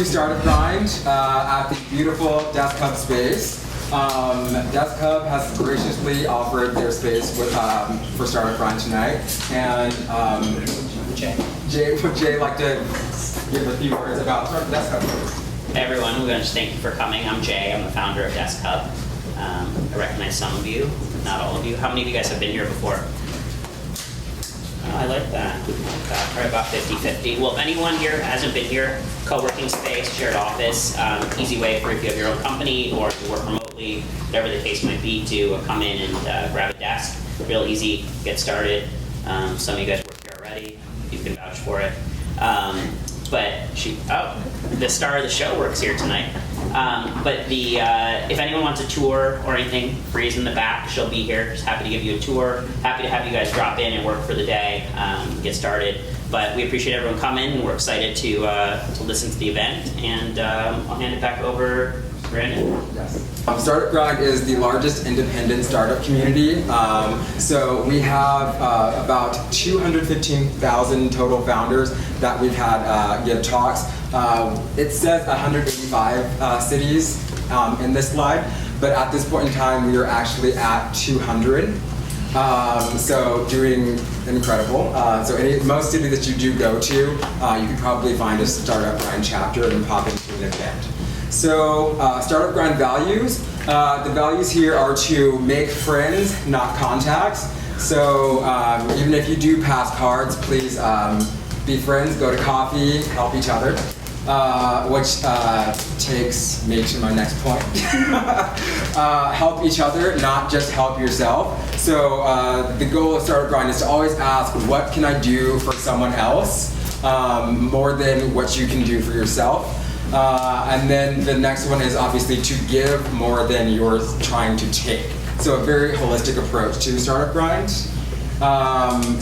Startup Grind at the beautiful DeskHub space. DeskHub has graciously offered their space for Startup Grind tonight, and Jay, would Jay like to give a few words about DeskHub? Hey everyone, we're going to just thank you for coming. I'm Jay, I'm the founder of DeskHub. I recognize some of you, not all of you. How many of you guys have been here before? I like that. Probably about 50-50. Well, if anyone here hasn't been here, co-working space, shared office, easy way for if you have your own company or you work remotely, whatever the case might be, to come in and grab a desk. Real easy, get started. Some of you guys work here already. You can vouch for it. The star of the show works here tonight. If anyone wants a tour or anything, Bree's in the back. She'll be here. Just happy to give you a tour. Happy to have you guys drop in and work for the day, get started. But we appreciate everyone coming, and we're excited to listen to the event. And I'll hand it back over to Brandon. Yes. Startup Grind is the largest independent startup community. So we have about 215,000 total founders that we've had give talks. It says 185 cities in this slide, but at this point in time we are actually at 200. So doing incredible. Most cities that you do go to, you can probably find a Startup Grind chapter and pop into an event. So Startup Grind values. The values here are to make friends, not contacts. So even if you do pass cards, please be friends, go to coffee, help each other. Which takes me to my next point. Help each other, not just help yourself. So the goal of Startup Grind is to always ask, what can I do for someone else, more than what you can do for yourself. And then the next one is obviously to give more than you're trying to take. So a very holistic approach to Startup Grind.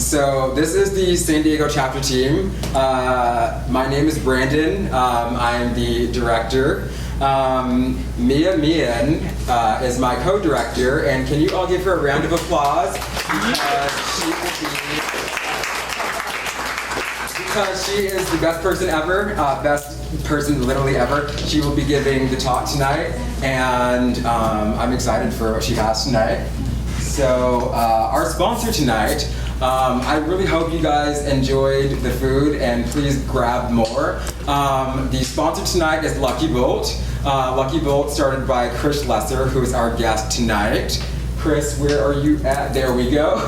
So this is the San Diego chapter team. My name is Brandon. I'm the director. Mian is my co-director, and can you all give her a round of applause because she is the best person ever, best person literally ever. She will be giving the talk tonight, and I'm excited for what she has tonight. So our sponsor tonight, I really hope you guys enjoyed the food, and please grab more. The sponsor tonight is Lucky Bolt. Lucky Bolt started by Kris Schlesser, who is our guest tonight. Chris, where are you at? There we go.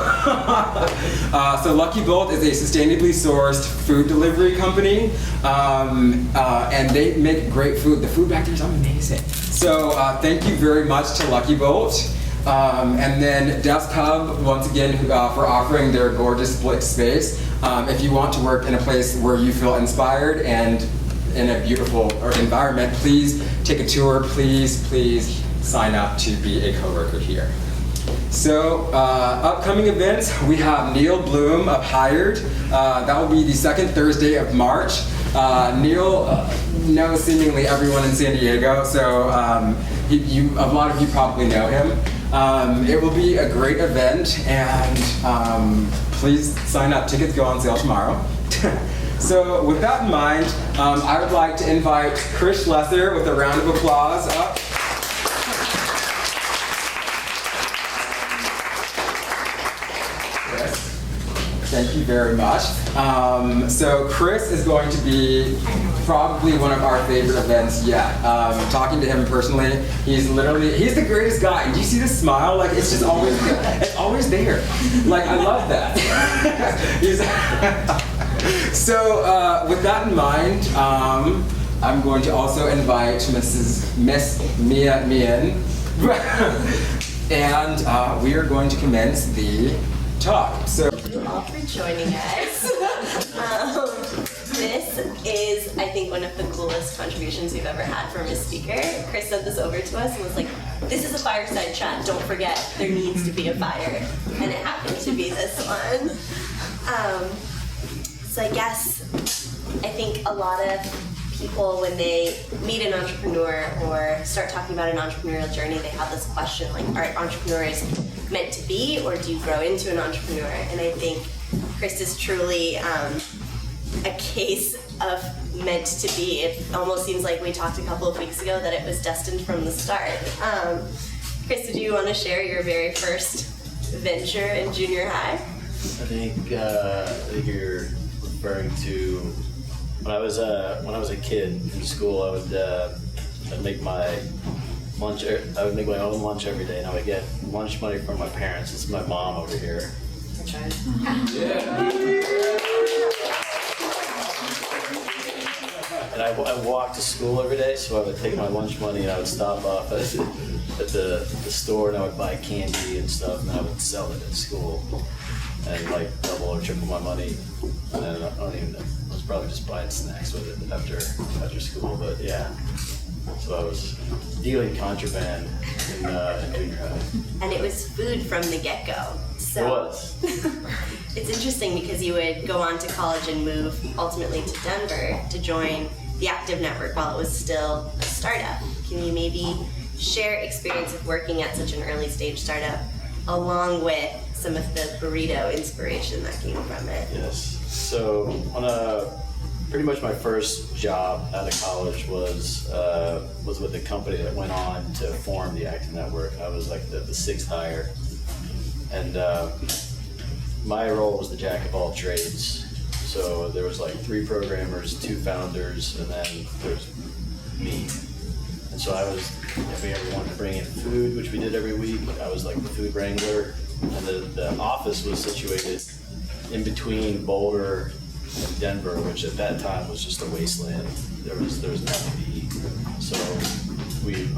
So Lucky Bolt is a sustainably sourced food delivery company, and they make great food. The food back there is amazing. So thank you very much to Lucky Bolt. And then DeskHub, once again, for offering their gorgeous split space. If you want to work in a place where you feel inspired and in a beautiful environment, please take a tour. Please sign up to be a coworker here. So, upcoming events, we have Neil Bloom of Hired. That will be the second Thursday of March. Neil knows seemingly everyone in San Diego, so a lot of you probably know him. It will be a great event, and please sign up. Tickets go on sale tomorrow. So with that in mind, I would like to invite Kris Schlesser with a round of applause up. Thank you very much. So Kris is going to be probably one of our favorite events yet. Talking to him personally, he's the greatest guy. Do you see the smile? Like, it's just always, it's always there. Like, I love that. So with that in mind, I'm going to also invite Miss Mian, and we are going to commence the talk. So. Thank you all for joining us. This is, I think, one of the coolest contributions we've ever had from a speaker. Kris sent this over to us and was like, this is a fireside chat, don't forget, there needs to be a fire. And it happened to be this one. So I guess, I think a lot of people, when they meet an entrepreneur or start talking about an entrepreneurial journey, they have this question like, are entrepreneurs meant to be, or do you grow into an entrepreneur? And I think Kris is truly a case of meant to be. It almost seems like we talked a couple of weeks ago that it was destined from the start. Kris, do you want to share your very first venture in junior high? I think you're referring to when I was a kid in school. I'd make my lunch. I would make my own lunch every day, and I would get lunch money from my parents. This is my mom over here. And I walked to school every day, so I would take my lunch money and I would stop off at the store and I would buy candy and stuff, and I would sell it at school and like double or triple my money. And then I don't even know. I was probably just buying snacks with it after school, but yeah. So I was dealing contraband in junior high. And it was food from the get-go. So It was. it's interesting because you would go on to college and move ultimately to Denver to join the Active Network while it was still a startup. Can you maybe share experience of working at such an early stage startup along with some of the burrito inspiration that came from it? Yes. So pretty much my first job out of college was with a company that went on to form the Active Network. I was like the sixth hire, and my role was the jack of all trades. So there was like 3 programmers, 2 founders, and then there's me. And so I was, if we ever wanted to bring in food, which we did every week, I was like the food wrangler. And the office was situated in between Boulder and Denver, which at that time was just a wasteland. There was nothing to eat. So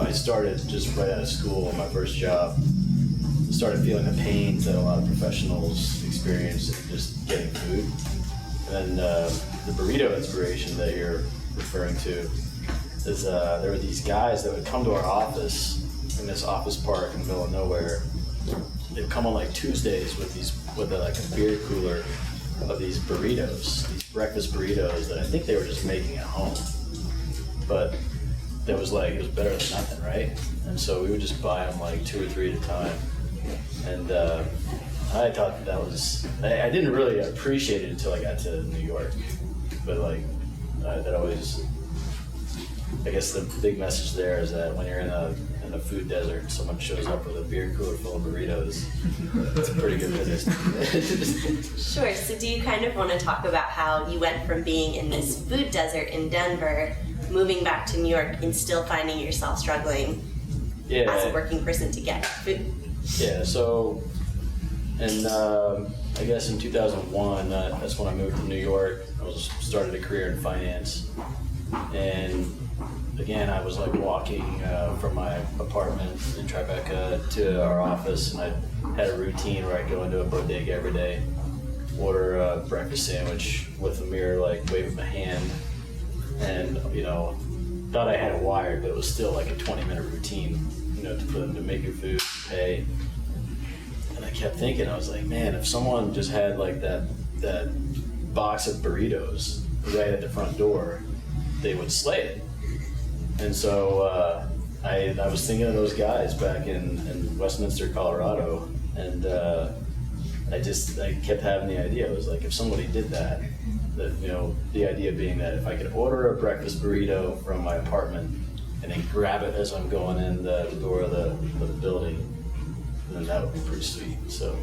I started just right out of school, my first job, started feeling the pains that a lot of professionals experience in just getting food. And the burrito inspiration that you're referring to is there were these guys that would come to our office in this office park in the middle of nowhere. They'd come on like Tuesdays with a beer cooler of these burritos, these breakfast burritos that I think they were just making at home. But it was better than nothing, right? And so we would just buy them like 2 or 3 at a time. And I thought that was, I didn't really appreciate it until I got to New York. But that always, I guess the big message there is that when you're in a food desert and someone shows up with a beer cooler full of burritos, it's a pretty good business. Sure, so do you kind of want to talk about how you went from being in this food desert in Denver, moving back to New York, and still finding yourself struggling as a working person to get food? Yeah, so, and I guess in 2001, that's when I moved to New York. I started a career in finance, and again, I was like walking from my apartment in Tribeca to our office, and I had a routine where I'd go into a bodega every day, order a breakfast sandwich with a mirror, like wave my hand, and thought I had it wired, but it was still like a 20-minute routine, for them to make your food, pay. And I kept thinking, I was like, man, if someone just had like that box of burritos right at the front door, they would slay it. And so I was thinking of those guys back in Westminster, Colorado, and I kept having the idea. It was like, if somebody did that, the idea being that if I could order a breakfast burrito from my apartment and then grab it as I'm going in the door of the building, then that would be pretty sweet. So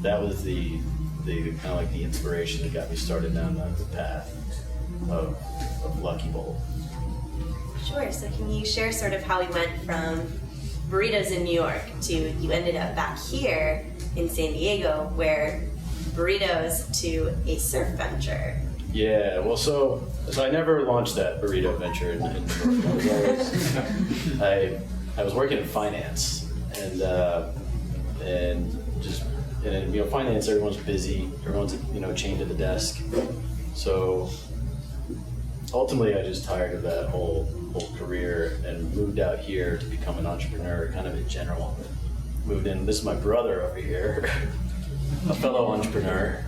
that was the kind of like the inspiration that got me started down the path of Lucky Bowl. Sure, so can you share sort of how we went from burritos in New York to you ended up back here in San Diego, where burritos to a surf venture? Yeah, well, so I never launched that burrito venture in New York. I was working in finance, and finance, everyone's busy, everyone's chained to the desk. So ultimately, I just tired of that whole career and moved out here to become an entrepreneur, kind of in general. Moved in. This is my brother over here, a fellow entrepreneur.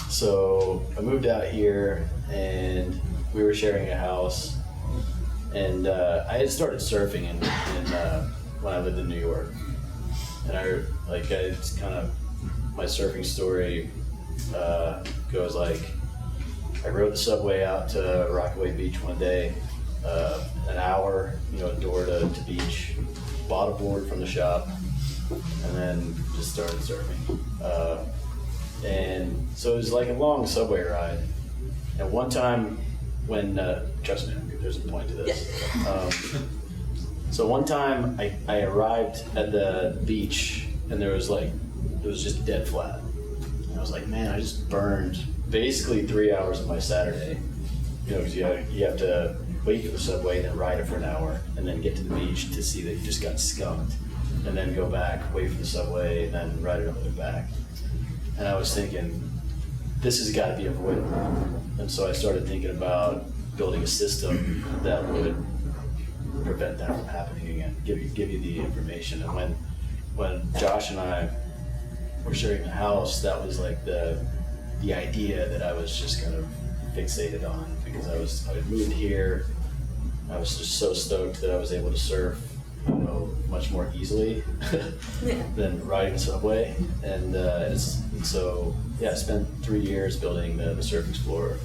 So I moved out here, and we were sharing a house, and I had started surfing in when I lived in New York, and it's kind of my surfing story goes like, I rode the subway out to Rockaway Beach one day, an hour, door to beach, bought a board from the shop, and then just started surfing. And so it was like a long subway ride. And one time when, trust me, there's a point to this. So one time I arrived at the beach and it was just dead flat. And I was like, man, I just burned basically 3 hours of my Saturday. Because you have to wait for the subway, then ride it for an hour, and then get to the beach to see that you just got skunked. And then go back, wait for the subway, and then ride it all the way back. And I was thinking, this has got to be avoidable. And so I started thinking about building a system that would prevent that from happening again, give you the information. And when Josh and I were sharing the house, that was like the idea that I was just kind of fixated on, because I had moved here. I was just so stoked that I was able to surf, much more easily than riding the subway. And so I spent 3 years building the Surf Explorer.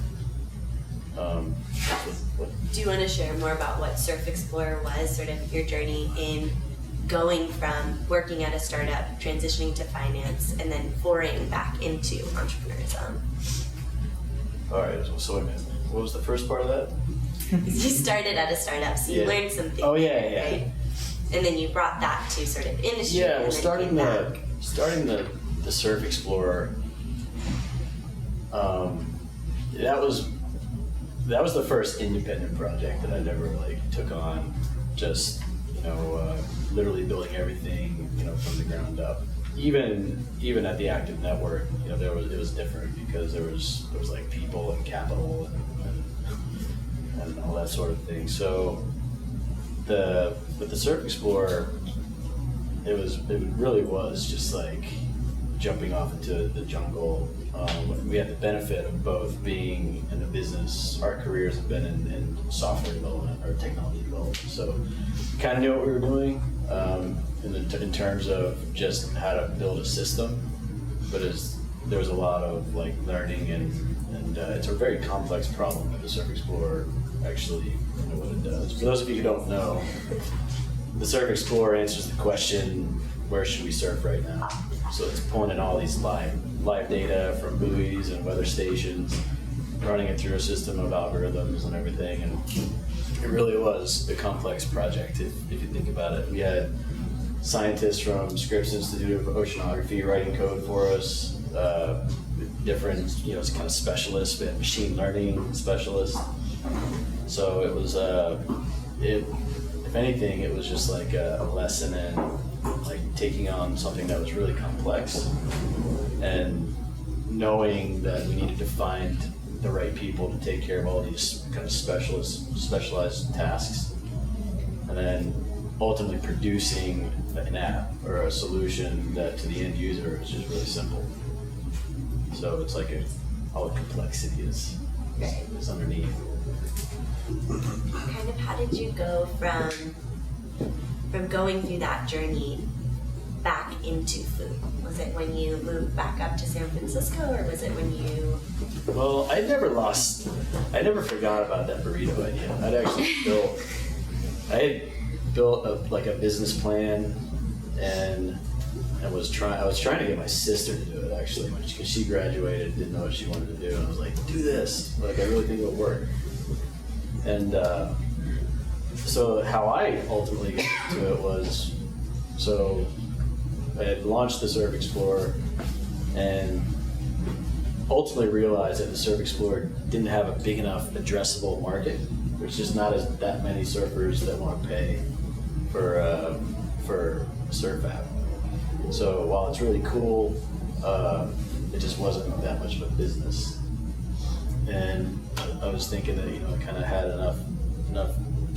Do you want to share more about what Surf Explorer was, sort of your journey in going from working at a startup, transitioning to finance, and then foraying back into entrepreneurism? All right, so wait a minute. What was the first part of that? You started at a startup, so you learned something. Oh yeah. Right? And then you brought that to sort of industry. Yeah, well, and starting the Surf Explorer, that was the first independent project that I'd ever took on. Just literally building everything from the ground up. Even at the active network, it was different because there was people and capital and all that sort of thing. So with the Surf Explorer, it really was just like jumping off into the jungle. We had the benefit of both being in the business. Our careers have been in software development or technology development, so we kind of knew what we were doing in terms of just how to build a system. But there was a lot of learning, and it's a very complex problem that the Surf Explorer actually what it does. For those of you who don't know, the Surf Explorer answers the question, where should we surf right now? So it's pulling in all these live data from buoys and weather stations, running it through a system of algorithms and everything. And it really was a complex project if you think about it. We had scientists from Scripps Institute of Oceanography writing code for us, different kind of specialists. We had machine learning specialists. So it was if anything, it was just like a lesson in taking on something that was really complex and knowing that we needed to find the right people to take care of all these kind of specialized tasks, and then ultimately producing an app or a solution that to the end user is just really simple. So it's all the complexity is underneath. Kind of how did you go from going through that journey back into food? Was it when you moved back up to San Francisco, or was it when you... Well, I never forgot about that burrito idea. I had built a business plan, and I was trying to get my sister to do it actually, because she graduated, didn't know what she wanted to do, and I was like, do this, I really think it'll work. And so how I ultimately got to it was, so I had launched the Surf Explorer and ultimately realized that the Surf Explorer didn't have a big enough addressable market. There's just not that many surfers that want to pay for a surf app. So while it's really cool, it just wasn't that much of a business. And I was thinking that I kind of had enough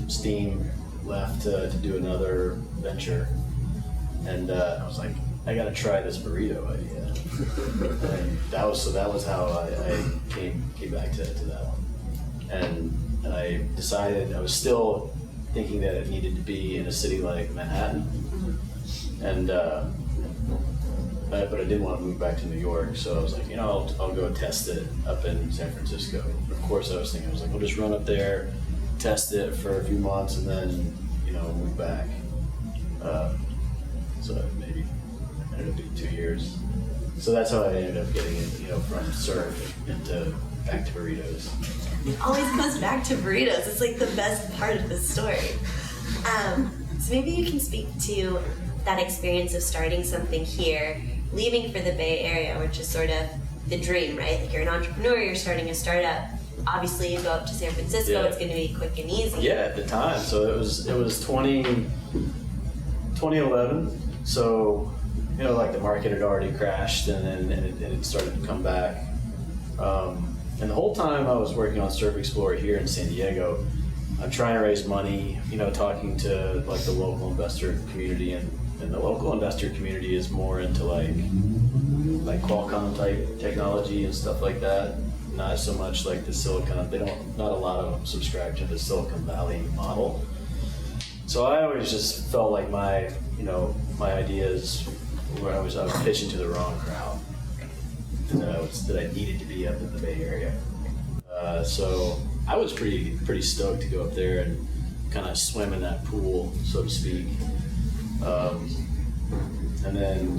steam left to do another venture, and I was like, I got to try this burrito idea. And that was how I came back to that one. And I decided I was still thinking that it needed to be in a city like Manhattan, and but I didn't want to move back to New York, so I was like, I'll go test it up in San Francisco. And of course, I was like, I'll just run up there, test it for a few months, and then, move back. So that maybe ended up being 2 years. So that's how I ended up getting in, from surf into back to burritos. It always comes back to burritos. It's like the best part of the story. So maybe you can speak to that experience of starting something here, leaving for the Bay Area, which is sort of the dream, right? Like you're an entrepreneur, you're starting a startup. Obviously, you go up to San Francisco, Yeah. It's going to be quick and easy. Yeah, at the time. So it was 2011. So, like the market had already crashed and it started to come back. And the whole time I was working on Surf Explorer here in San Diego, I'm trying to raise money, talking to like the local investor community, and the local investor community is more into like Qualcomm type technology and stuff like that. Not so much like the not a lot of them subscribe to the Silicon Valley model. So I always just felt like my ideas where I was pitching to the wrong crowd, that I needed to be up in the Bay Area. So I was pretty stoked to go up there and kind of swim in that pool, so to speak. And then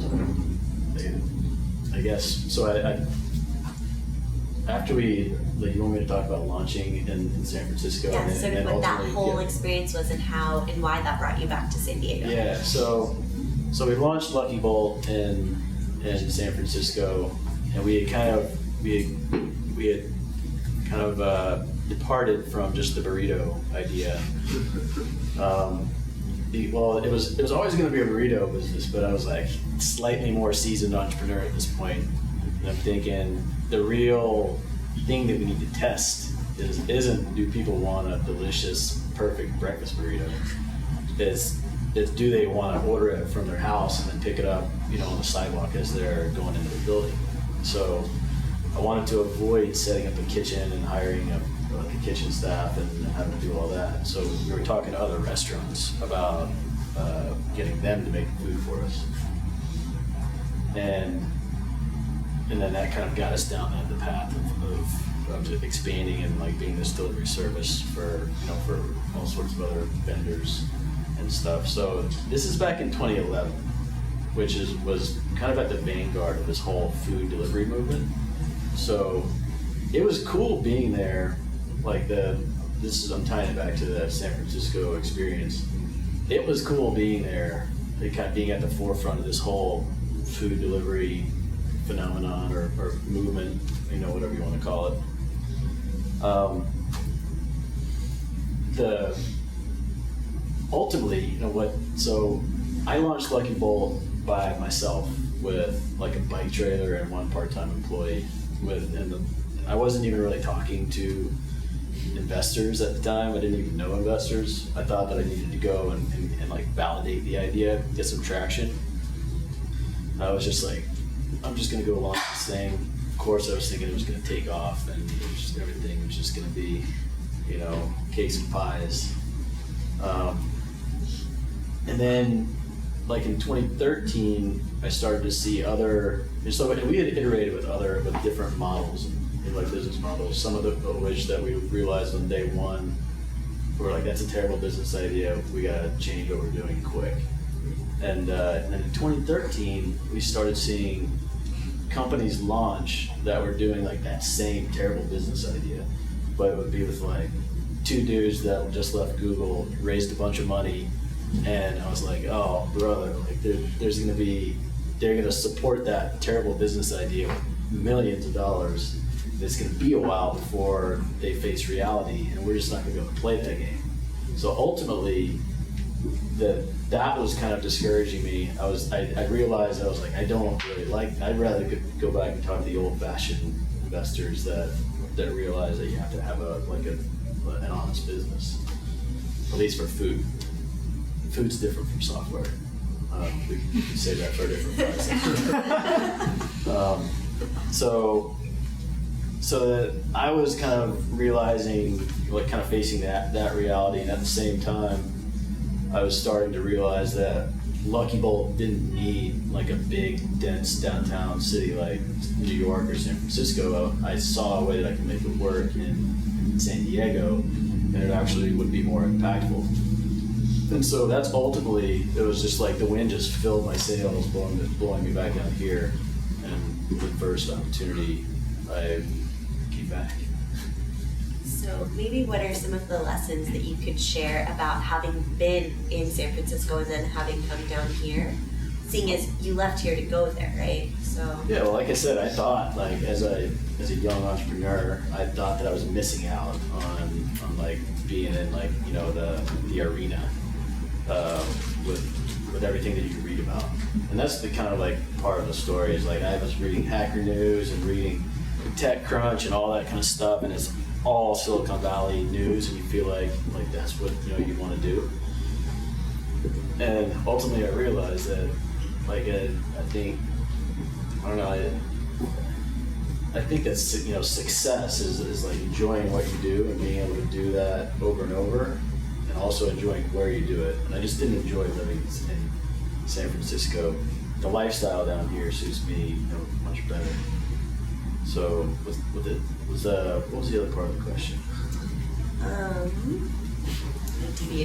I guess so. I after you want me to talk about launching in San Francisco? Yeah, and, sort of and what that ultimately, whole yeah. experience was and how and why that brought you back to San Diego. Yeah, so we launched Lucky Bolt in San Francisco, and we had kind of departed from just the burrito idea. Well, it was always going to be a burrito business, but I was like slightly more seasoned entrepreneur at this point, and I'm thinking the real thing that we need to test isn't do people want a delicious, perfect breakfast burrito? Is do they want to order it from their house and then pick it up, on the sidewalk as they're going into the building? So I wanted to avoid setting up a kitchen and hiring a kitchen staff and having to do all that. So we were talking to other restaurants about getting them to make food for us. And then that kind of got us down the path of expanding and like being this delivery service for all sorts of other vendors and stuff. So this is back in 2011, which was kind of at the vanguard of this whole food delivery movement. So it was cool being there. I'm tying it back to the San Francisco experience. It was cool being there, kind of being at the forefront of this whole food delivery phenomenon or movement, whatever you want to call it. So I launched Lucky Bolt by myself with like a bike trailer and one part-time employee. I wasn't even really talking to investors at the time. I didn't even know investors. I thought that I needed to go and like validate the idea, get some traction. I was just like, I'm just gonna go along with this thing. Of course, I was thinking it was gonna take off and everything was just gonna be, cakes and pies. And then, like in 2013, I started to see and we had iterated with different models, like business models. Some of which that we realized on day one, we were like, that's a terrible business idea. We gotta change what we're doing quick. And then in 2013, we started seeing companies launch that were doing like that same terrible business idea, but it would be with like two dudes that just left Google, raised a bunch of money, and I was like, oh brother, like they're gonna support that terrible business idea with millions of dollars. It's gonna be a while before they face reality, and we're just not gonna be able to play that game. So ultimately, that was kind of discouraging me. I realized I was like, I don't really I'd rather go back and talk to the old-fashioned investors that realize that you have to have an honest business, at least for food. Food's different from software. We can save that for a different process. So that I was kind of realizing, kind of facing that reality, and at the same time, I was starting to realize that Lucky Bolt didn't need like a big, dense downtown city like New York or San Francisco. I saw a way that I could make it work in San Diego, and it actually would be more impactful. And so that's ultimately, it was just like the wind just filled my sails, blowing me back down here. And the first opportunity, I came back. So maybe what are some of the lessons that you could share about having been in San Francisco and then having come down here, seeing as you left here to go there, right? So Yeah, well, like I said, I thought like as a young entrepreneur, I thought that I was missing out on like being in like, you know, the arena with everything that you read about. And that's the kind of like part of the story is like I was reading Hacker News and reading TechCrunch and all that kind of stuff, and it's all Silicon Valley news, and you feel like that's what, you know, you want to do. And ultimately I realized that like I think that's, you know, success is like enjoying what you do and being able to do that over and over, and also enjoying where you do it. And I just didn't enjoy living in San Francisco. The lifestyle down here suits me, you know, much better. So what was the other part of the question?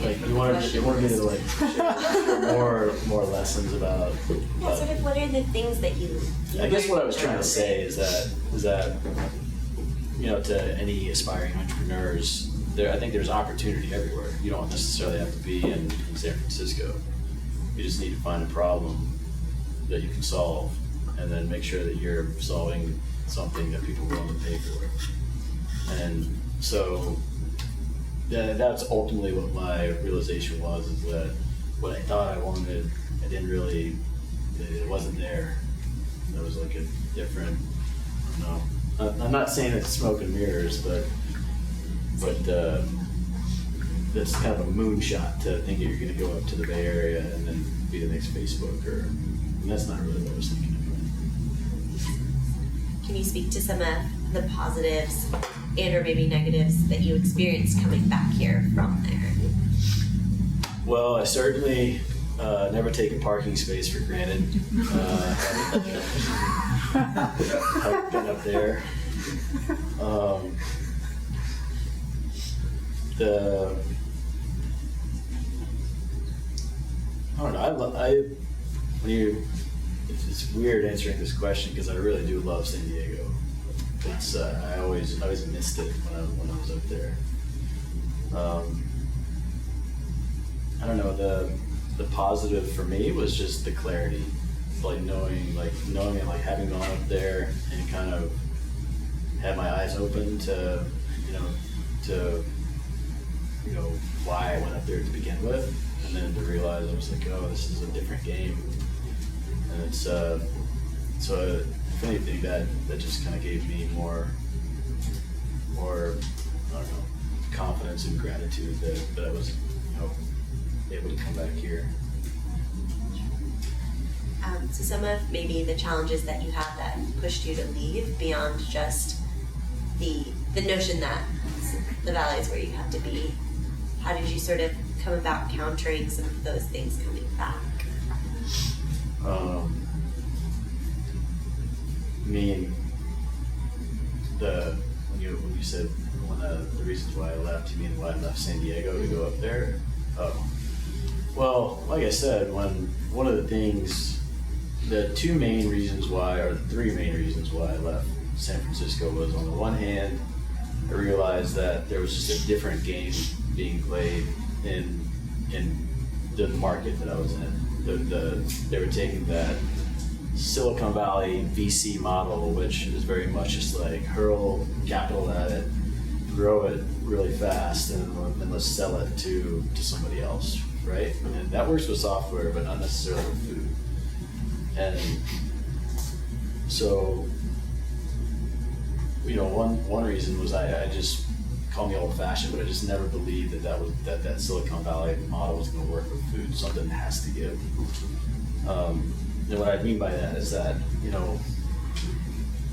Like you wanted me to like share more lessons about. yeah, sort of what are the things that you I guess what I was learned trying to say is that you know, to any aspiring entrepreneurs, I think there's opportunity everywhere. You don't necessarily have to be in San Francisco. You just need to find a problem that you can solve, and then make sure that you're solving something that people are willing to pay for. And so that's ultimately what my realization was, is that what I thought I wanted, I didn't really, it wasn't there. It was like a different, I don't know. I'm not saying it's smoke and mirrors, but that's kind of a moonshot to think that you're going to go up to the Bay Area and then be the next Facebook, and that's not really what I was thinking of. Can you speak to some of the positives and or maybe negatives that you experienced coming back here from there? Well, I certainly never take a parking space for granted. I've been up there. I don't know. It's weird answering this question because I really do love San Diego. It's I always missed it when I was up there. I don't know, the positive for me was just the clarity, like knowing and like having gone up there and kind of had my eyes open to why I went up there to begin with, and then to realize I was like, oh, this is a different game, and it's so if anything that just kind of gave me more I don't know, confidence and gratitude that I was, you know, able to come back here. So some of maybe the challenges that you had that pushed you to leave beyond just the notion that the valley is where you have to be. How did you sort of come about countering some of those things coming back? When you said one of the reasons why I left, you mean why I left San Diego to go up there? Oh, well, like I said, one of the things, the three main reasons why I left San Francisco was, on the one hand, I realized that there was just a different game being played in the market that I was in. They were taking that Silicon Valley VC model, which is very much just like hurl capital at it, grow it really fast, and then let's sell it to somebody else, right? And that works with software, but not necessarily with food. And so, you know, one reason was I just, call me old-fashioned, but I just never believed that Silicon Valley model was going to work with food. Something has to give. And what I mean by that is that, you know,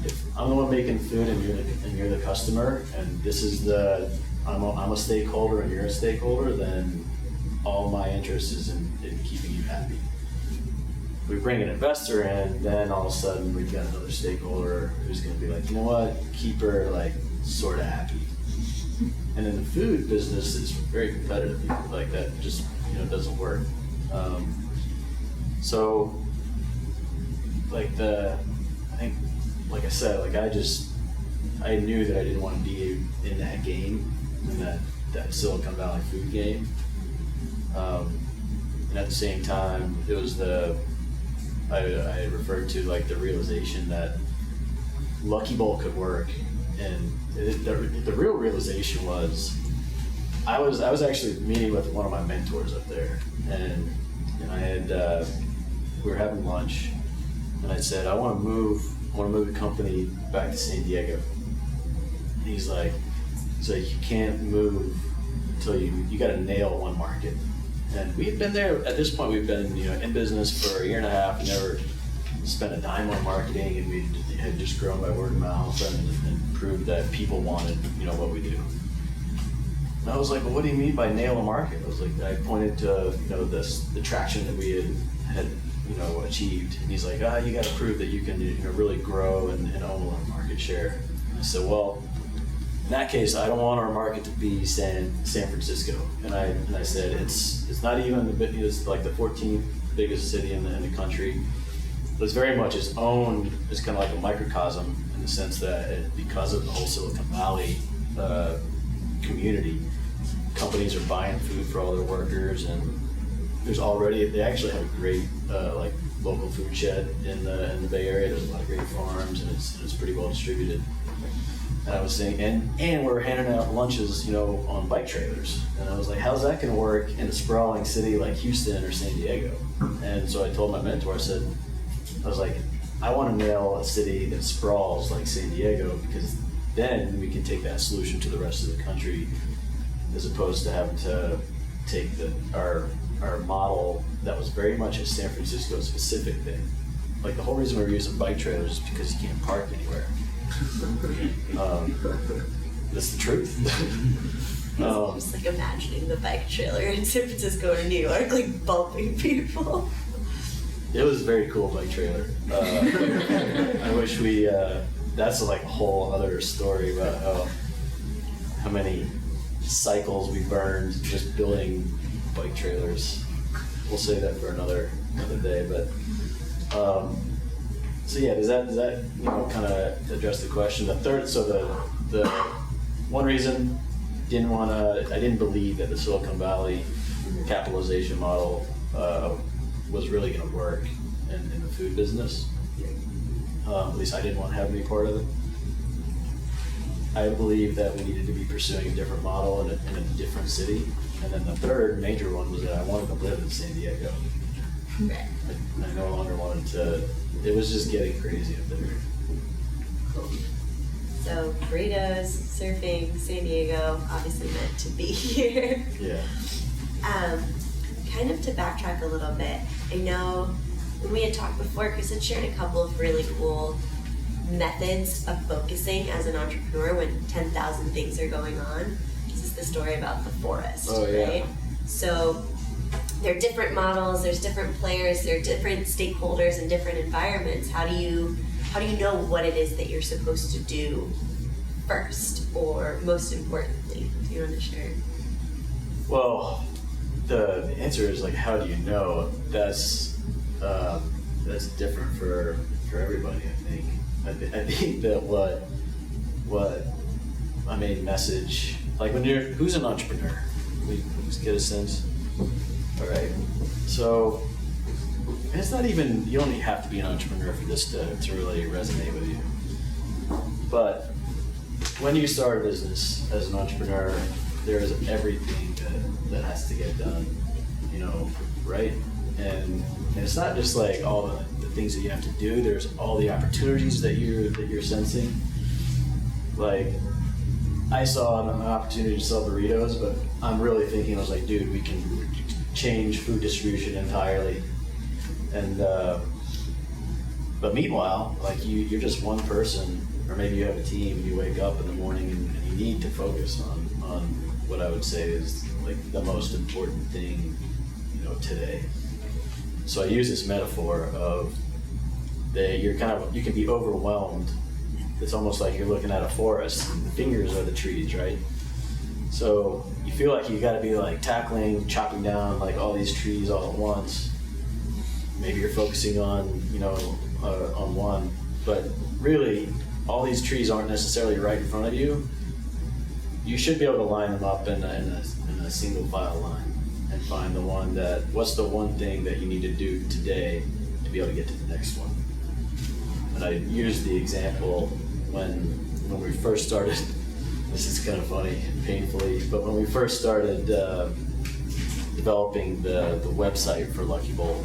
if I'm the one making food and you're the customer, and this is I'm a stakeholder and you're a stakeholder, then all my interest is in keeping you happy. we bring an investor in, then all of a sudden we've got another stakeholder who's going to be like, you know what, keep her like sort of happy. And in the food business, it's very competitive. Like that just doesn't work. So like I think, like I said, like I knew that I didn't want to be in that game, in that Silicon Valley food game. And at the same time, it was I referred to like the realization that Lucky Bowl could work, and the real realization was I was actually meeting with one of my mentors up there, and I had we were having lunch, and I said I want to move the company back to San Diego. And he's like, you can't move until you got to nail one market. And we had been there, at this point we've been in business for a year and a half, never spent a dime on marketing, and we had just grown by word of mouth and proved that people wanted what we do. And I was like, well, what do you mean by nail a market? I was like, I pointed to the traction that we had achieved, and he's like, you got to prove that you can really grow and own a lot of market share. And I said, well, in that case, I don't want our market to be San Francisco. And I said, it's not even it's like the 14th biggest city in the country. But it's very much its own. It's kind of like a microcosm in the sense that because of the whole Silicon Valley community, companies are buying food for all their workers, and they actually have a great like local food shed in the Bay Area. There's a lot of great farms, and it's pretty well distributed. And I was saying, and we're handing out lunches, on bike trailers. And I was like, how's that going to work in a sprawling city like Houston or San Diego? And so I told my mentor, I was like, I want to nail a city that sprawls like San Diego, because then we can take that solution to the rest of the country, as opposed to having to take our model that was very much a San Francisco specific thing. Like the whole reason we were using bike trailers is because you can't park anywhere. That's the truth. Just like imagining the bike trailer in San Francisco or New York, like bumping people. It was a very cool bike trailer. I wish that's like a whole other story about how many cycles we burned just building bike trailers. We'll save that for another day, but so yeah, does that kind of address the question? The third, so the one reason I didn't believe that the Silicon Valley capitalization model was really going to work in the food business. At least I didn't want to have any part of it. I believe that we needed to be pursuing a different model in a different city. And then the third major one was that I wanted to live in San Diego. Right. I no longer wanted to. It was just getting crazy up there. Cool. So burritos, surfing, San Diego, obviously meant to be here. Yeah. Kind of to backtrack a little bit, I know when we had talked before, Kris had shared a couple of really cool methods of focusing as an entrepreneur when 10,000 things are going on. This is the story about the forest, right? So there are different models, there's different players, there are different stakeholders in different environments. How do you know what it is that you're supposed to do first, or most importantly? Do you want to share? Well, the answer is like, how do you know? That's different for everybody. I think that what my main message, like who's an entrepreneur? We just get a sense. All right. So it's not even, you don't have to be an entrepreneur for this to really resonate with you. But when you start a business as an entrepreneur, there is everything that has to get done, right? And it's not just like all the things that you have to do. There's all the opportunities that you're sensing. Like, I saw an opportunity to sell burritos, but I'm really thinking, I was like, dude, we can change food distribution entirely. And but meanwhile, like you're just one person, or maybe you have a team, and you wake up in the morning and you need to focus on what I would say is like the most important thing, today. So I use this metaphor of you can be overwhelmed. It's almost like you're looking at a forest, and the fingers are the trees, right? So you feel like you got to be like chopping down like all these trees all at once. Maybe you're focusing on, on one, but really all these trees aren't necessarily right in front of you. You should be able to line them up in a single file line and find what's the one thing that you need to do today to be able to get to the next one. And I used the example when we first started, this is kind of funny, painfully, but when we first started developing the website for Lucky Bowl,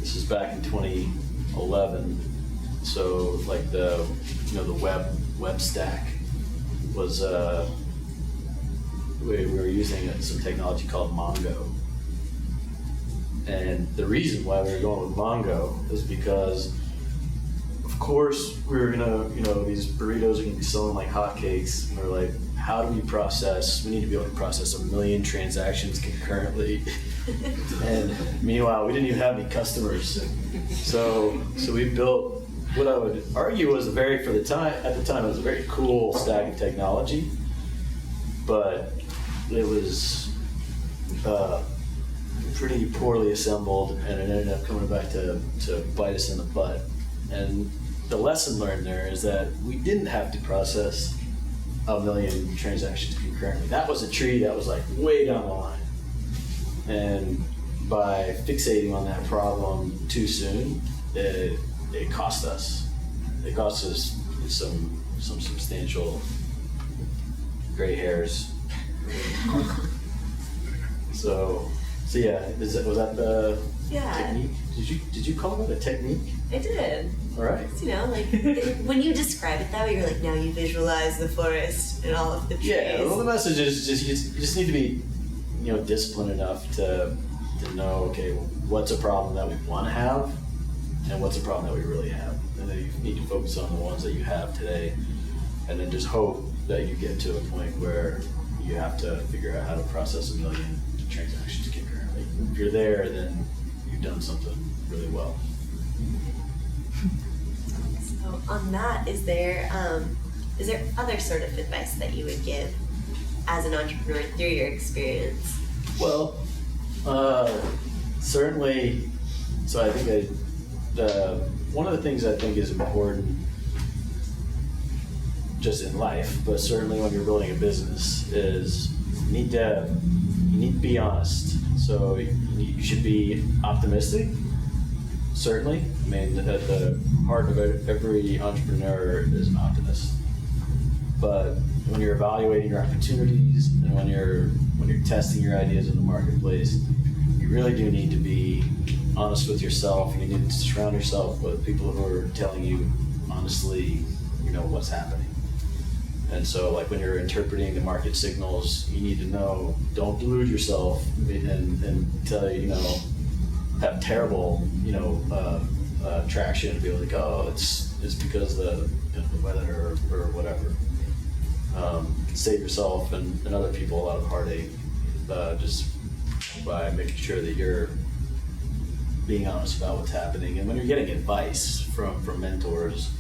this was back in 2011. So like the web stack was we were using some technology called Mongo. And the reason why we were going with Mongo is because, of course, we were these burritos are gonna be selling like hotcakes. And we're like, how do we need to be able to process 1 million transactions concurrently. And meanwhile, we didn't even have any customers. So we built what I would argue was at the time, it was a very cool stack of technology, but it was pretty poorly assembled, and it ended up coming back to bite us in the butt. And the lesson learned there is that we didn't have to process 1 million transactions concurrently. That was a tree that was like way down the line. And by fixating on that problem too soon, it cost us. It cost us some substantial gray hairs. So yeah, was that the technique? Did you call it a technique? I did. All right. When you describe it that way, you're like, now you visualize the forest and all of the trees. Yeah. Well, the message is you just need to be, disciplined enough to know, okay, what's a problem that we want to have, and what's a problem that we really have, and then you need to focus on the ones that you have today, and then just hope that you get to a point where you have to figure out how to process 1 million transactions concurrently. If you're there, then you've done something really well. So on that, is there other sort of advice that you would give as an entrepreneur through your experience? Well, certainly. So I think one of the things I think is important just in life, but certainly when you're building a business, is you need to be honest. So you should be optimistic, certainly. I mean, at the heart of every entrepreneur is an optimist. But when you're evaluating your opportunities and when you're testing your ideas in the marketplace, you really do need to be honest with yourself. You need to surround yourself with people who are telling you honestly, what's happening. And so, like, when you're interpreting the market signals, you need to know, don't delude yourself and tell have terrible, traction to be like, oh, it's because the weather or whatever. Save yourself and other people a lot of heartache just by making sure that you're being honest about what's happening. And when you're getting advice from mentors,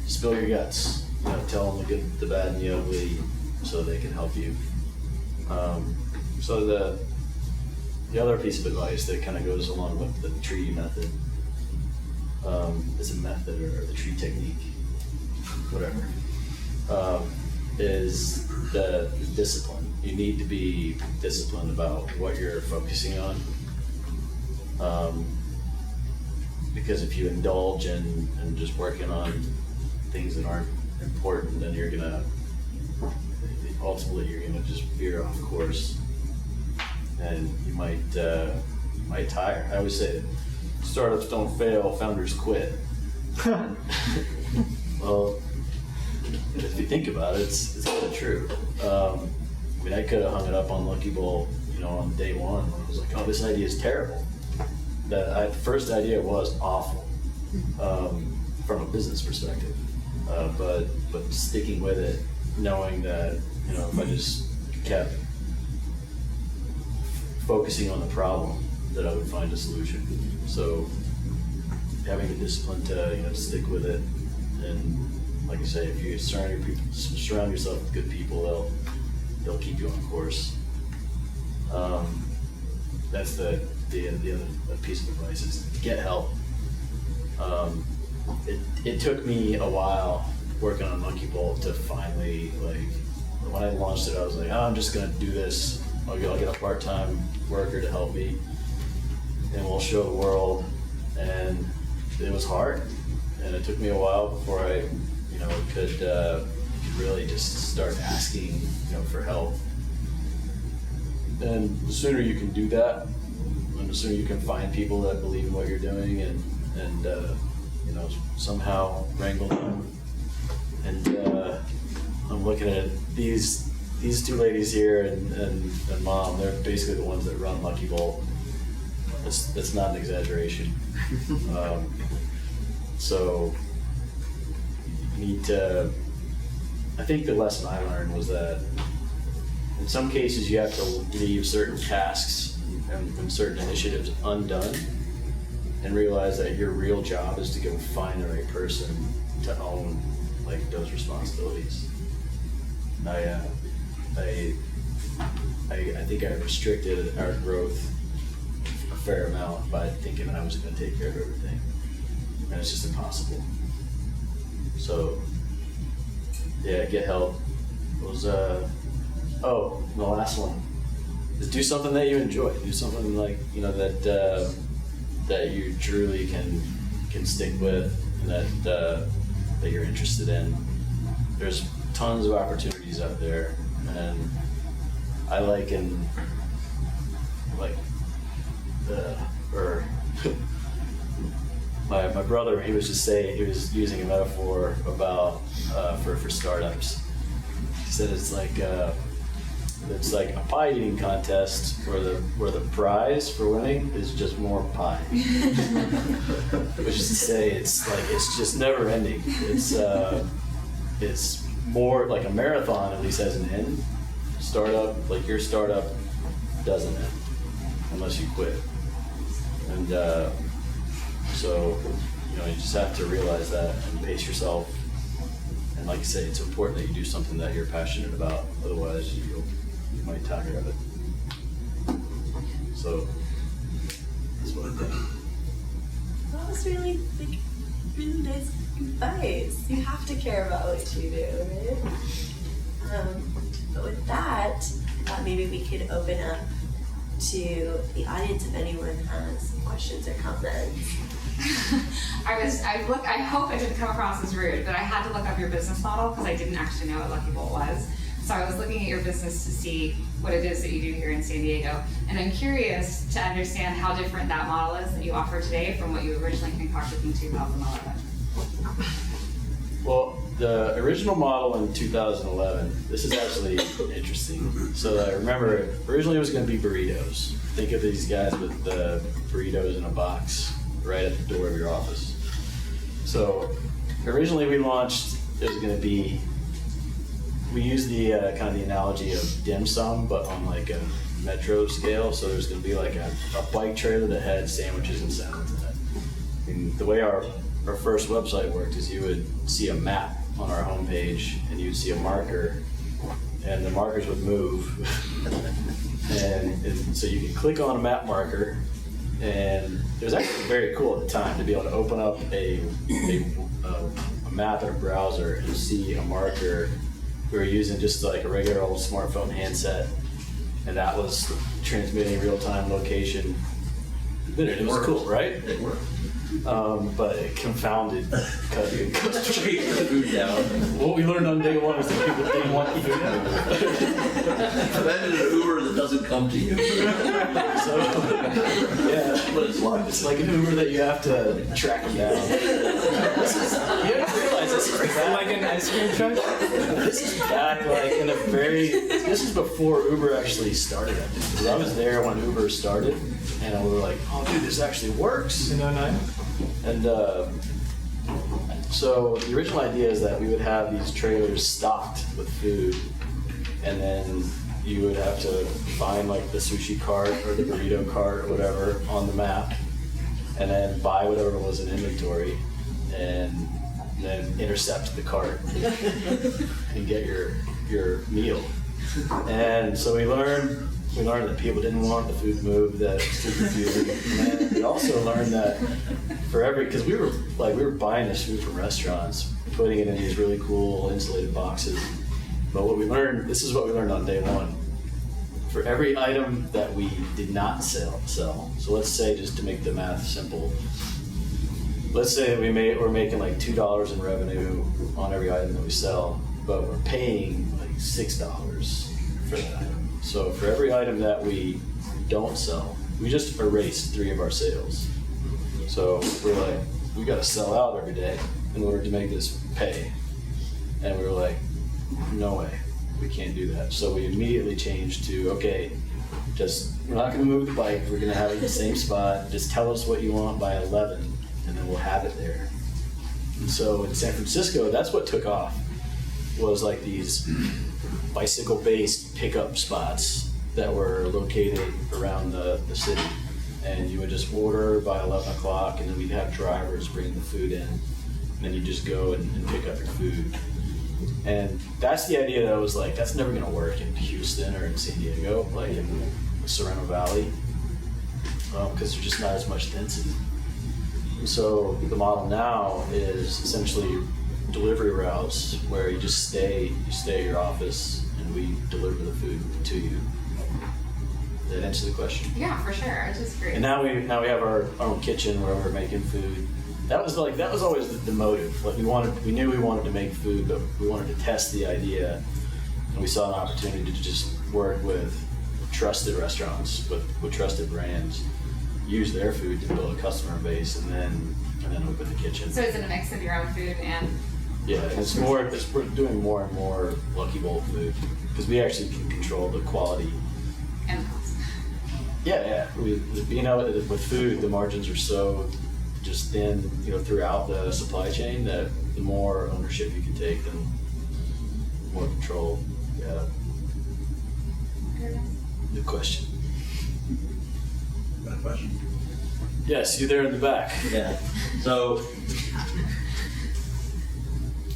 spill your guts. Tell them the good, the bad, and the ugly, so they can help you. So the other piece of advice that kind of goes along with the tree method is a method or the tree technique, whatever, is the discipline. You need to be disciplined about what you're focusing on. Because if you indulge in just working on things that aren't important, then ultimately you're gonna just veer off course, and you might tire. I always say, startups don't fail, founders quit. Well, if you think about it, it's kind of true. I could have hung it up on Lucky Bowl, on day one. I was like, oh, this idea is terrible. The first idea was awful from a business perspective. But sticking with it, knowing that, if I just kept focusing on the problem, that I would find a solution. So having the discipline to stick with it, and like I say, if you surround yourself with good people, they'll keep you on course. That's the other piece of advice is get help. It took me a while working on Monkey Bolt to finally, like, when I launched it, I was like, I'm just gonna do this. I'll get a part-time worker to help me, and we'll show the world. And it was hard, and it took me a while before I, could really just start asking, for help. And the sooner you can do that, and the sooner you can find people that believe in what you're doing, and somehow wrangle them. And I'm looking at these two ladies here and Mom. They're basically the ones that run Lucky Bolt. That's not an exaggeration. So you need to. I think the lesson I learned was that in some cases you have to leave certain tasks and certain initiatives undone, and realize that your real job is to go find the right person to own those responsibilities. I think I restricted our growth a fair amount by thinking I was going to take care of everything, and it's just impossible. So yeah, get help. It was the last one is do something that you enjoy. Do something that you truly can stick with, and that you're interested in. There's tons of opportunities out there, and I my brother, he was using a metaphor about for startups. He said it's like a pie eating contest where the prize for winning is just more pie. Which is to say, it's just never ending. It's more like a marathon, at least has an end. Your startup doesn't end unless you quit. And so you just have to realize that and pace yourself. And like I say, it's important that you do something that you're passionate about. Otherwise, you might tire of it. So that's what I think. That was really nice advice. You have to care about what you do, right? But with that, maybe we could open up to the audience if anyone has questions or comments. I hope I didn't come across as rude, but I had to look up your business model because I didn't actually know what Lucky Bolt was. So I was looking at your business to see what it is that you do here in San Diego. And I'm curious to understand how different that model is that you offer today from what you originally concocted in 2011. Well, the original model in 2011, this is actually interesting. So I remember originally it was going to be burritos. Think of these guys with the burritos in a box right at the door of your office. So originally we launched, it was going to be, we used the kind of the analogy of dim sum, but on like a metro scale. So there's going to be like a bike trailer that had sandwiches and salads in it. And the way our first website worked is you would see a map on our homepage, and you'd see a marker, and the markers would move. and so you could click on a map marker, and it was actually very cool at the time to be able to open up a map in a browser and see a marker. We were using just like a regular old smartphone handset, and that was transmitting real-time location. It was cool, right? It worked. But it confounded cutting. Straight food down. What we learned on day one is that people didn't want the food. Imagine an Uber that doesn't come to you. So, yeah, But it's like it's like an Uber that you have to track them down. You have to realize this is back, Like an ice cream truck? this is back like in a very. This is before Uber actually started. I think. 'Cause I was there when Uber started, and we were like, "Oh, dude, this actually works." In 09? And so the original idea is that we would have these trailers stocked with food, and then you would have to find like the sushi cart or the burrito cart or whatever on the map, and then buy whatever was in inventory, and then intercept the cart and get your meal. And so we learned that people didn't want the food moved, that it's too confusing. And we also learned that because we were buying this food from restaurants, putting it in these really cool insulated boxes. But what we learned, this is what we learned on day one. For every item that we did not sell, so let's say, just to make the math simple, let's say that we're making like $2 in revenue on every item that we sell, but we're paying like $6 for that item. So for every item that we don't sell, we just erased 3 of our sales. So we're like, we gotta sell out every day in order to make this pay. And we were like, no way, we can't do that. So we immediately changed to, okay, we're not gonna move the bike, we're gonna have it in the same spot, just tell us what you want by 11, and then we'll have it there. And so in San Francisco, that's what took off, was like these bicycle-based pickup spots that were located around the city. And you would just order by 11 o'clock, and then we'd have drivers bring the food in, and then you just go and pick up your food. And that's the idea that I was like, that's never gonna work in Houston or in San Diego, like in the Sereno Valley, because there's just not as much density. And so the model now is essentially delivery routes where you just stay at your office and we deliver the food to you. Did that answer the question? Yeah, for sure. It's just great. And now we have our own kitchen where we're making food. That was always the motive. Like we knew we wanted to make food, but we wanted to test the idea, and we saw an opportunity to just work with trusted restaurants, with trusted brands, use their food to build a customer base, and then open the kitchen. So is it a mix of your own food and? Yeah, we're doing more and more Lucky Bolt food because we actually can control the quality. And the cost. Yeah. With food, the margins are so just thin, throughout the supply chain, that the more ownership you can take, then the more control. Yeah. Good question. Got a question? Yes, you there in the back. Yeah. So,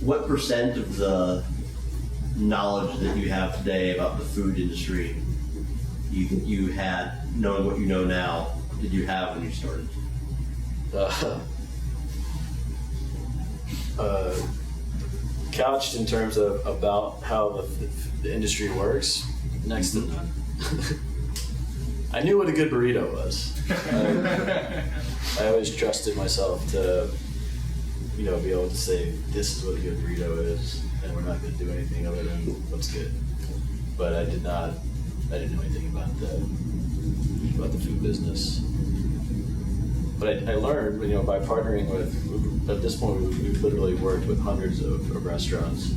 what percent of the knowledge that you have today about the food industry you had, knowing what you know now, did you have when you started? Couched in terms of about how the industry works, next to none. I knew what a good burrito was. I always trusted myself to, be able to say, this is what a good burrito is, and we're not going to do anything other than what's good. But I didn't know anything about the food business. But I learned, by partnering with, at this point, we've literally worked with hundreds of restaurants.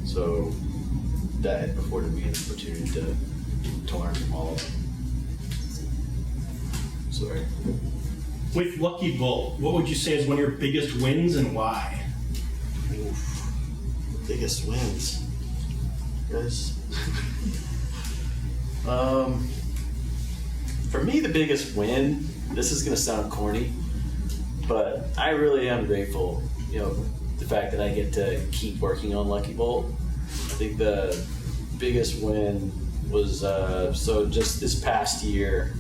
So that afforded me an opportunity to learn from all of them. Sorry. With Lucky Bolt, what would you say is one of your biggest wins and why? Oof. Biggest wins, guys. For me, the biggest win, this is gonna sound corny, but I really am grateful, the fact that I get to keep working on Lucky Bolt. I think the biggest win was, so just this past year,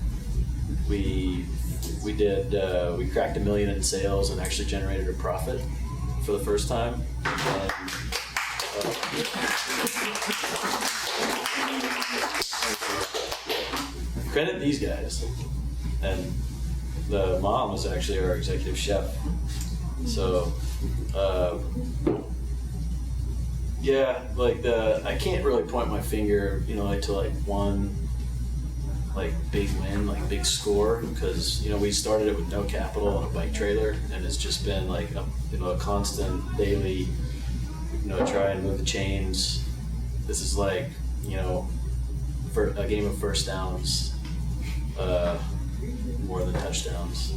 we cracked $1 million in sales and actually generated a profit for the first time. And, credit these guys. And the mom was actually our executive chef. So, I can't really point my finger, to one big win, big score, because we started it with no capital and a bike trailer, and it's just been a constant daily, try and move the chains. This is for a game of first downs, more than touchdowns.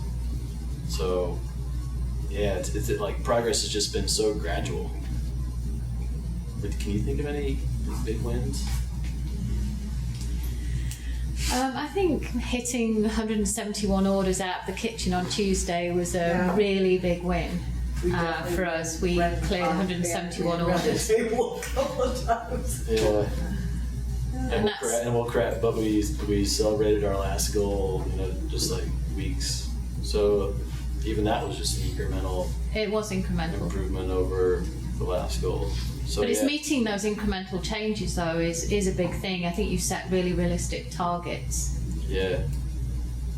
So yeah, it's progress has just been so gradual. But can you think of any big wins? I think hitting 171 orders out of the kitchen on Tuesday was a really big win for us. We cleared 171 orders. Table a couple of times. Yeah. And But we celebrated our last goal, just like weeks. So even that was just an incremental It was incremental. improvement over the last goal. So But it's meeting those incremental changes, though, is a big thing. I think you set really realistic targets. Yeah.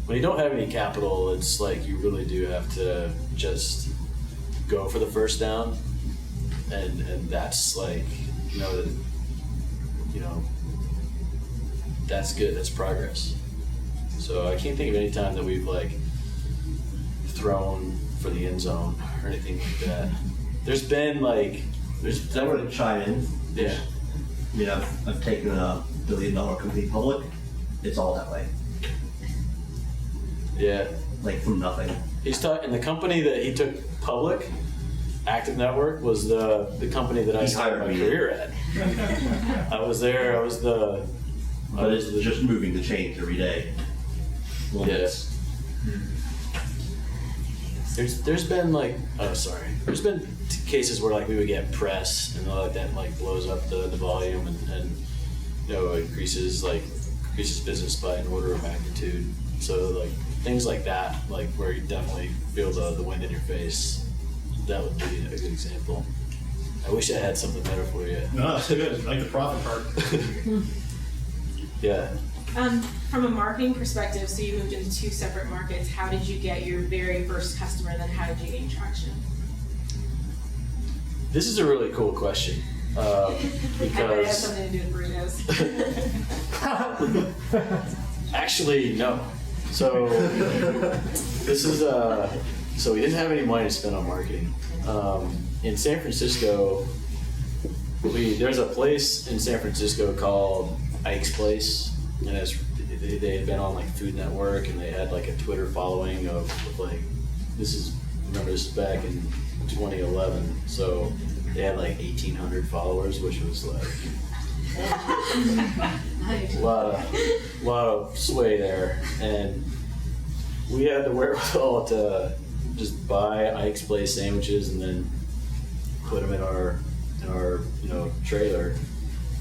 When you don't have any capital, it's like you really do have to just go for the first down, and that's like, that's good. That's progress. So I can't think of any time that we've like thrown for the end zone or anything like that. There's been like, I want to chime in. yeah. I mean, I've taken a $1 billion company public. It's all that way, Yeah. like from nothing. He's talking, the company that he took public, Active Network, was the company that I He started hired my me. career at. I was there, I was the, But it's just moving the change every day. Little bits. there's been like, there's been cases where like we would get press and all like that like blows up the volume and increases business by an order of magnitude. So like things like that, like where you definitely feel the wind in your face, that would be a good example. I wish I had something better for you. No, that's good. I like the profit part. Yeah. From a marketing perspective, so you moved into 2 separate markets. How did you get your very first customer, and then how did you gain traction? This is a really cool question. And it has Because something to do with burritos. actually, no. So this is so we didn't have any money to spend on marketing. In San Francisco, there's a place in San Francisco called Ike's Place, and they had been on like Food Network, and they had like a Twitter following of like, this is back in 2011, so they had like 1,800 followers, which was like a lot of sway there, and we had the wherewithal to just buy Ike's Place sandwiches and then put them in our trailer,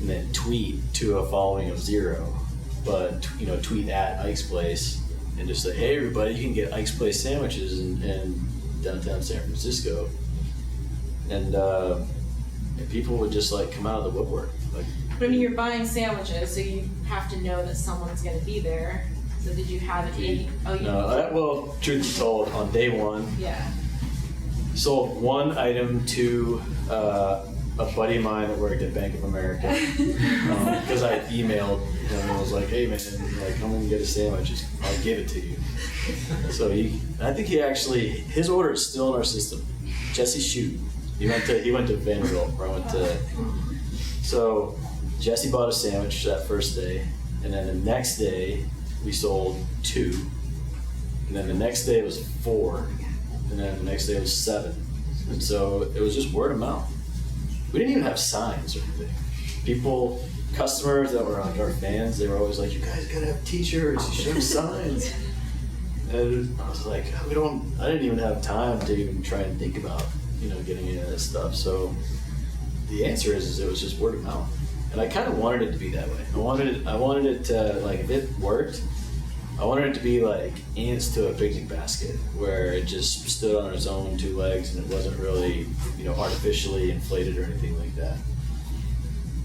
and then tweet to a following of 0, but tweet at Ike's Place and just say, hey everybody, you can get Ike's Place sandwiches in downtown San Francisco, and people would just like come out of the woodwork. Like, But I mean, you're buying sandwiches, so you have to know that someone's going to be there. So did you have any? Oh, you. well, truth be told, on day one, Yeah. sold one item to a buddy of mine that worked at Bank of America, because I emailed him and was like, hey man, like, come and get a sandwich, I'll give it to you. So I think his order is still in our system. Jesse Shute. He went to Vanderbilt, where I went to. So Jesse bought a sandwich that first day, and then the next day we sold 2, and then the next day it was 4, and then the next day it was 7, and so it was just word of mouth. We didn't even have signs or anything. Customers that were like our fans, they were always like, you guys gotta have t-shirts, you should have signs. And I was like, I didn't even have time to even try and think about, getting into this stuff. So the answer is it was just word of mouth. And I kind of wanted it to be that way. I wanted it to, like, if it worked, I wanted it to be like ants to a picnic basket, where it just stood on its own 2 legs and it wasn't really, artificially inflated or anything like that.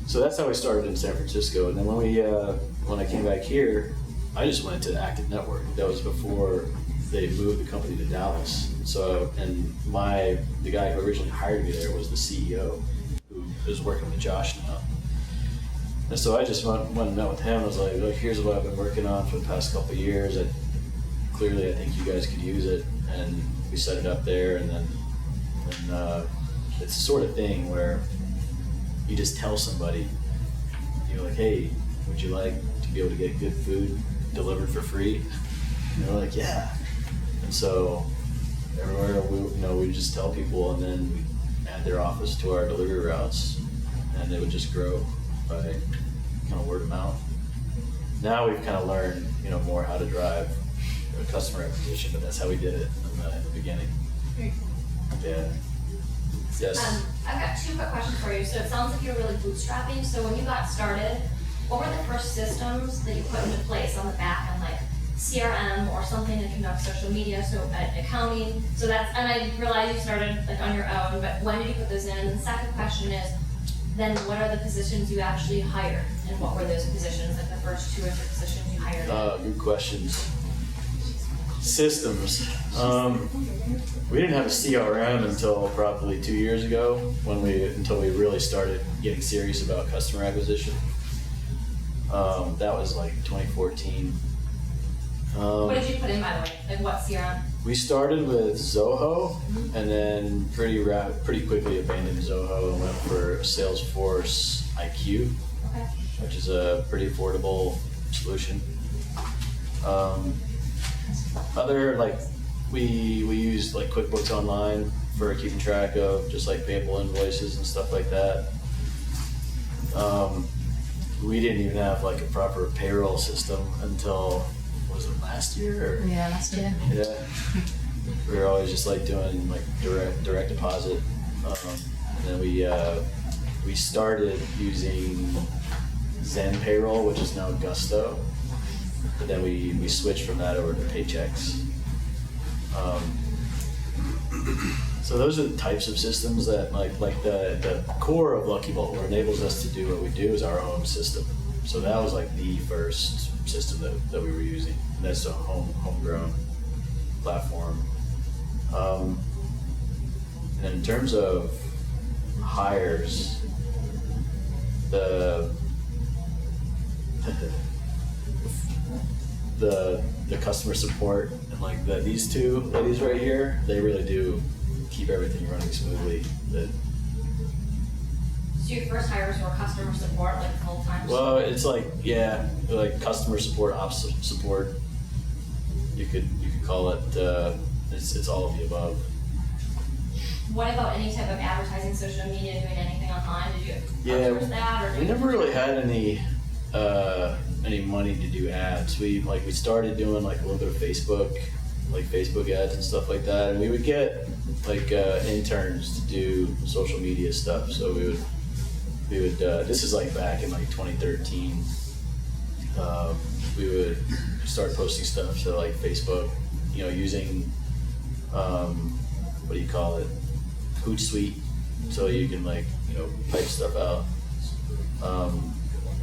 So that's how we started in San Francisco. And then when I came back here, I just went to Active Network. That was before they moved the company to Dallas. So, and the guy who originally hired me there was the CEO, who is working with Josh now. And so I just went and met with him. I was like, look, here's what I've been working on for the past couple of years. Clearly, I think you guys could use it. And we set it up there. And then it's the sort of thing where you just tell somebody, you're like, hey, would you like to be able to get good food delivered for free? And they're like, yeah. And so everywhere we just tell people, and then we add their office to our delivery routes, and it would just grow by kind of word of mouth. Now we've kind of learned, more how to drive customer acquisition, but that's how we did it in the beginning. Yeah. Yes. I've got 2 quick questions for you. So it sounds like you're really bootstrapping. So when you got started, what were the first systems that you put into place on the back end, like CRM or something to conduct social media, so accounting? So that's, and I realize you started like on your own, but when did you put those in? And the second question is, then what are the positions you actually hired? And what were those positions, like the first 2 or 3 positions you hired? Good questions. Systems. We didn't have a CRM until probably 2 years ago, until we really started getting serious about customer acquisition. That was like 2014. What did you put in, by the way? Like what CRM? We started with Zoho, and then pretty quickly abandoned Zoho and went for Salesforce IQ, Okay. which is a pretty affordable solution. We used like QuickBooks Online for keeping track of just like payable invoices and stuff like that. We didn't even have like a proper payroll system until, was it last year? Or? Yeah, last year. Yeah. We were always just like doing like direct deposit. And then we started using Zen Payroll, which is now Gusto. But then we switched from that over to Paychex. So those are the types of systems that like the core of Lucky Bolt, what enables us to do what we do, is our own system. So that was like the first system that we were using. And that's a homegrown platform. And in terms of hires, the customer support and like these 2 ladies right here, they really do keep everything running smoothly. So your first hires were customer support, like full time? Well, it's like, yeah, like customer support, ops support. You could call it. It's all of the above. What about any type of advertising, social media, doing anything online? Did you outsource that, or We never really had any money to do ads. We started doing like a little bit of Facebook ads and stuff like that, and we would get like interns to do social media stuff. So we would this is like back in like 2013. We would start posting stuff to like Facebook, using what do you call it, Hootsuite, so you can like type stuff out.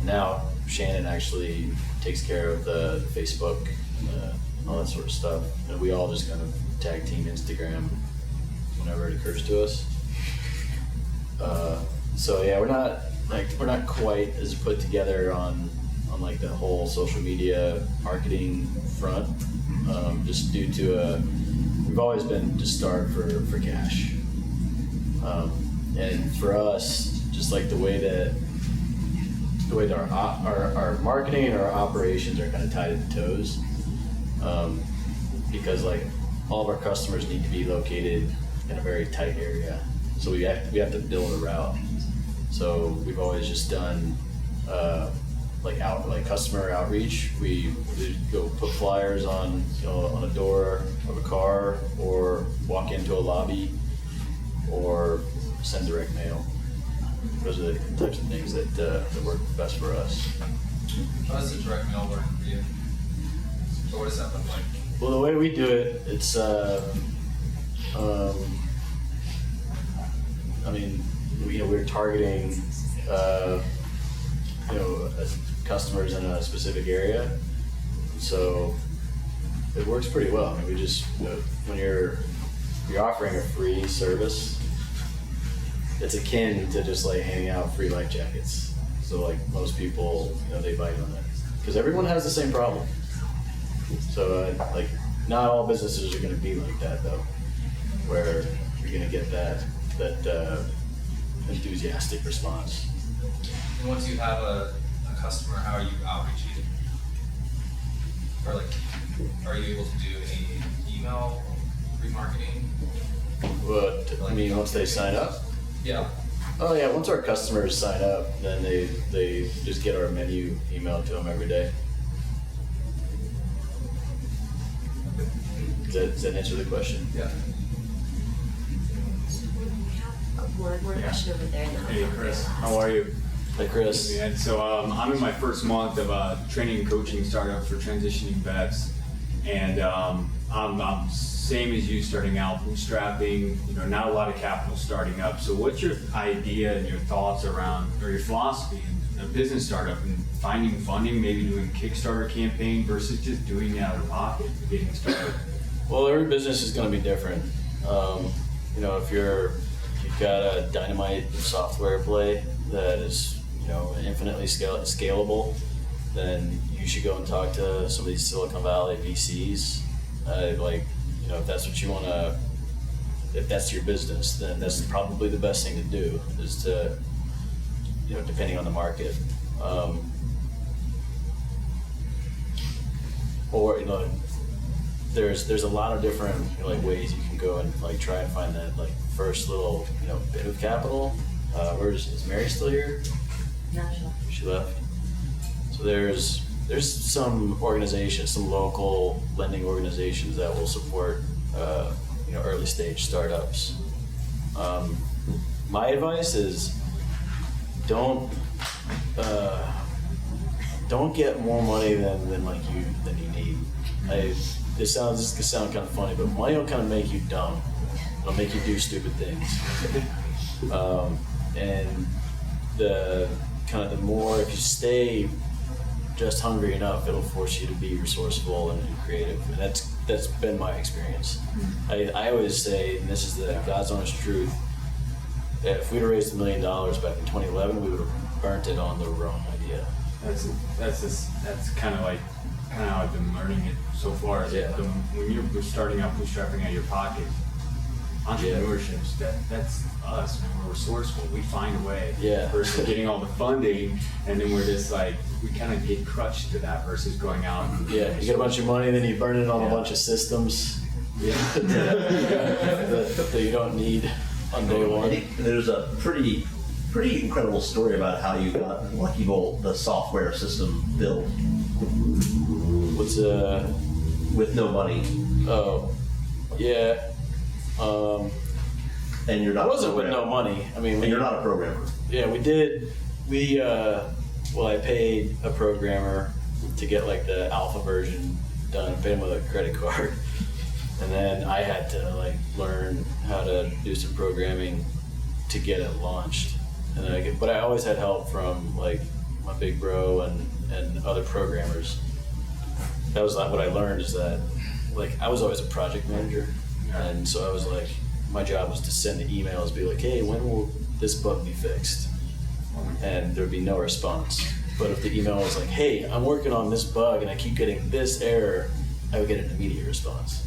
Now Shannon actually takes care of the Facebook, all that sort of stuff, and we all just kind of tag team Instagram whenever it occurs to us. So yeah, we're not quite as put together on like the whole social media marketing front, just due to we've always been just starved for cash, and for us, just like the way that our marketing and our operations are kind of tied at the toes, because like all of our customers need to be located in a very tight area, so we have to build a route. So we've always just done like customer outreach. We go put flyers on on a door of a car, or walk into a lobby, or send direct mail. Those are the types of things that work best for us. How does the direct mail work for you? So what does that look like? Well, the way we do it, it's we're targeting customers in a specific area, so it works pretty well. I mean, we just when you're offering a free service, it's akin to just like handing out free life jackets. So like most people, they bite on it because everyone has the same problem. So like not all businesses are going to be like that though, where you're going to get that enthusiastic response. And once you have a customer, how are you outreaching? Or like, are you able to do any email remarketing? What, I mean, once they sign up? Yeah. Oh yeah, once our customers sign up, then they just get our menu emailed to them every day. Does that answer the question? Yeah. One more question over there. And then Hey Chris, how are you? Hi Chris. And so I'm in my first month of training and coaching startups for transitioning vets, and I'm same as you, starting out bootstrapping. Not a lot of capital starting up. So what's your idea and your thoughts around, or your philosophy in a business startup and finding funding, maybe doing a Kickstarter campaign versus just doing it out of pocket and getting started? Well, every business is going to be different. If you've got a dynamite software play that is infinitely scalable, then you should go and talk to some of these Silicon Valley VCs. If that's what you want to, if that's your business, then that's probably the best thing to do, is to, depending on the market. Or there's a lot of different ways you can go and try and find that first little bit of capital. Is Mary still here? No, She left. So there's some organizations, some local lending organizations that will support early stage startups. My advice is don't get more money than you need. This could sound kind of funny, but money will kind of make you dumb. It'll make you do stupid things. And the more, if you stay just hungry enough, it'll force you to be resourceful and creative. And that's been my experience. I always say, and this is the God's honest truth, if we'd have raised $1 million back in 2011, we would have burnt it on the wrong idea. That's kind of how I've been learning it so far. Is that when you're starting out bootstrapping out of your pocket, entrepreneurship, that's us, man. We're resourceful. We find a way. Versus getting all the funding, and then we're just we kind of get crutched to that versus going out. And you get a bunch of money, then you burn it on a bunch of systems that you don't need on day one. There's a pretty incredible story about how you got Lucky Bolt, the software system, built. What's with no money. Oh, yeah. And you're not. It wasn't with no money. I mean, you're not a programmer. Yeah, we did. I paid a programmer to get the alpha version done. Paid him with a credit card, and then I had to learn how to do some programming to get it launched. But I always had help from my big bro and other programmers. That was what I learned, is that I was always a project manager, and so I was my job was to send the emails, be hey, when will this bug be fixed? And there'd be no response. But if the email was hey, I'm working on this bug and I keep getting this error, I would get an immediate response.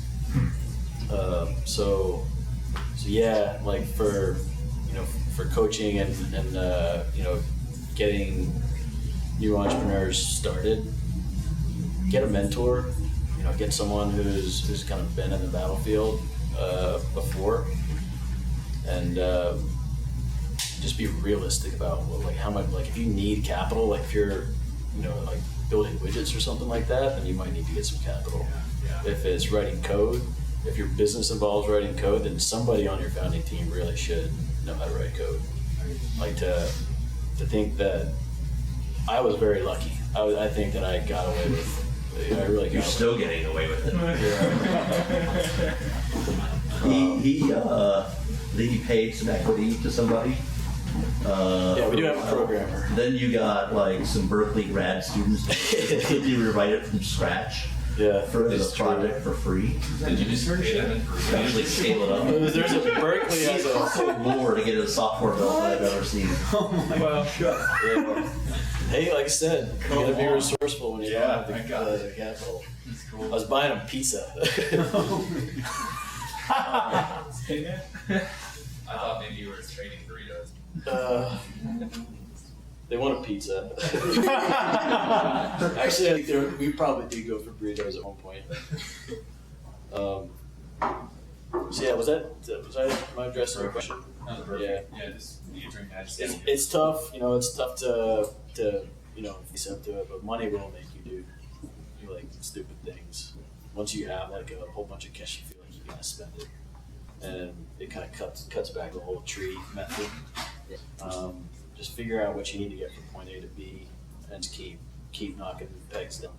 So yeah, for coaching and getting new entrepreneurs started, get a mentor, get someone who's kind of been in the battlefield before, and just be realistic about how much, if you need capital, if you're building widgets or something like that, then you might need to get some capital. If it's writing code, if your business involves writing code, then somebody on your founding team really should know how to write code. To think that I was very lucky. I think that I got away with. I really got. You're still getting away with it. He paid some equity to somebody. We do have a programmer. Then you got some Berkeley grad students to you rewrite it from scratch. For the project for free. Did you just pay them in actually scale it up? There's a Berkeley has a more to get a software built than I've ever seen. Oh my God. Hey, like I said, you gotta be resourceful when you don't have the capital. That's cool. I was buying them pizza. I thought maybe you were trading burritos. They want a pizza. Actually, I think we probably did go for burritos at one point. So yeah, was I am I addressing your question? That was perfect. Yeah, just you drink that. It's tough, it's tough to be sent to it, but money will make you do stupid things. once you have like a whole bunch of cash, you feel like you're gonna spend it, and it kind of cuts back the whole tree method. Just figure out what you need to get from point A to B, and just keep knocking pegs down.